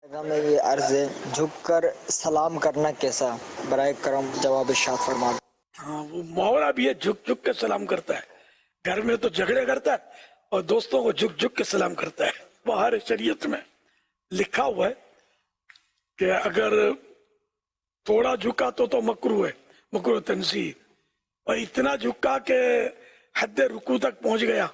میں یہ عرض ہے، جھک کر سلام کرنا کیسا؟ برائے کرم جواب ارشاد فرما دیں۔ ہاں، وہ محاورہ بھی ہے، جھک جھک کے سلام کرتا ہے۔ گھر میں تو جھگڑے کرتا ہے اور دوستوں کو جھک جھک کے سلام کرتا ہے۔ باہر شریعت میں لکھا ہوا ہے کہ اگر تھوڑا جھکا تو مکروہ ہے، مکروہ تنزیہ، اور اتنا جھکا کہ حد رکوع تک پہنچ گیا،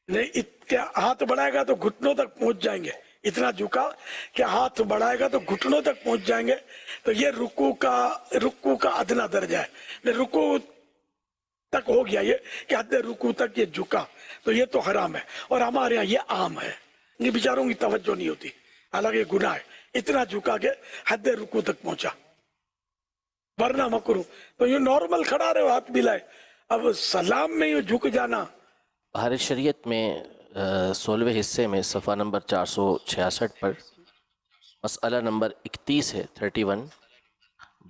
نہیں کہ ہاتھ بڑھائے گا تو گھٹنوں تک پہنچ جائیں گے، اتنا جھکا کہ ہاتھ بڑھائے گا تو گھٹنوں تک پہنچ جائیں گے، تو یہ رکوع کا ادنا درجہ ہے۔ رکوع تک ہو گیا یہ کہ حد رکوع تک یہ جھکا، تو یہ تو حرام ہے، اور ہمارے یہاں یہ عام ہے، یہ بیچاروں کی توجہ نہیں ہوتی، حالانکہ یہ گناہ ہے۔ اتنا جھکا کہ حد رکوع تک پہنچا، ورنہ مکروہ۔ تو یہ نارمل کھڑا رہے، ہاتھ ملائے۔ اب سلام میں یہ جھک جانا، بہار شریعت میں 16ویں حصے میں صفحہ نمبر 466 پر مسئلہ نمبر 31 ہے 31۔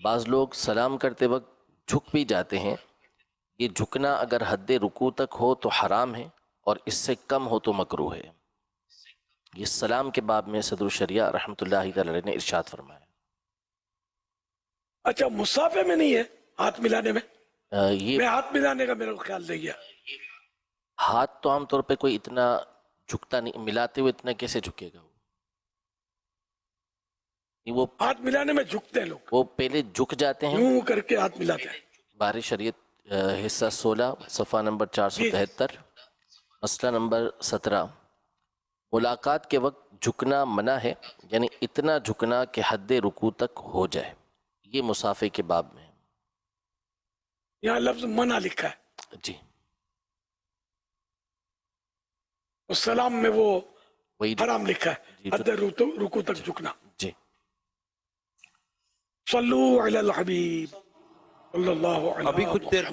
بعض لوگ سلام کرتے وقت جھک بھی جاتے ہیں، یہ جھکنا اگر حد رکوع تک ہو تو حرام ہے اور اس سے کم ہو تو مکروہ ہے۔ یہ سلام کے باب میں صدر الشریعہ رحمۃ اللہ تعالی نے ارشاد فرمایا۔ اچھا مصافحے میں نہیں ہے ہاتھ ملانے میں؟ یہ میں ہاتھ ملانے کا میرا خیال نہیں ہے۔ ہاتھ تو عام طور پہ کوئی اتنا جھکتا نہیں، ملاتے ہوئے اتنا کیسے جھکے گا وہ؟ ہاتھ ملانے میں جھکتے ہیں لوگ، وہ پہلے جھک جاتے ہیں۔ یوں کر کے ہاتھ ملاتے ہیں۔ بہار شریعت حصہ 16 صفحہ نمبر 473 مسئلہ نمبر 17۔ ملاقات کے وقت جھکنا منع ہے، یعنی اتنا جھکنا کہ حد رکوع تک ہو جائے، یہ مصافحے کے باب میں ہے۔ یہاں لفظ منع لکھا ہے، جی اور سلام میں وہ وہی حرام لکھا ہے، حد رکوع تک جھکنا۔ جی صلو علی الحبیب صلی اللہ علیہ ابھی کچھ دیر پہلے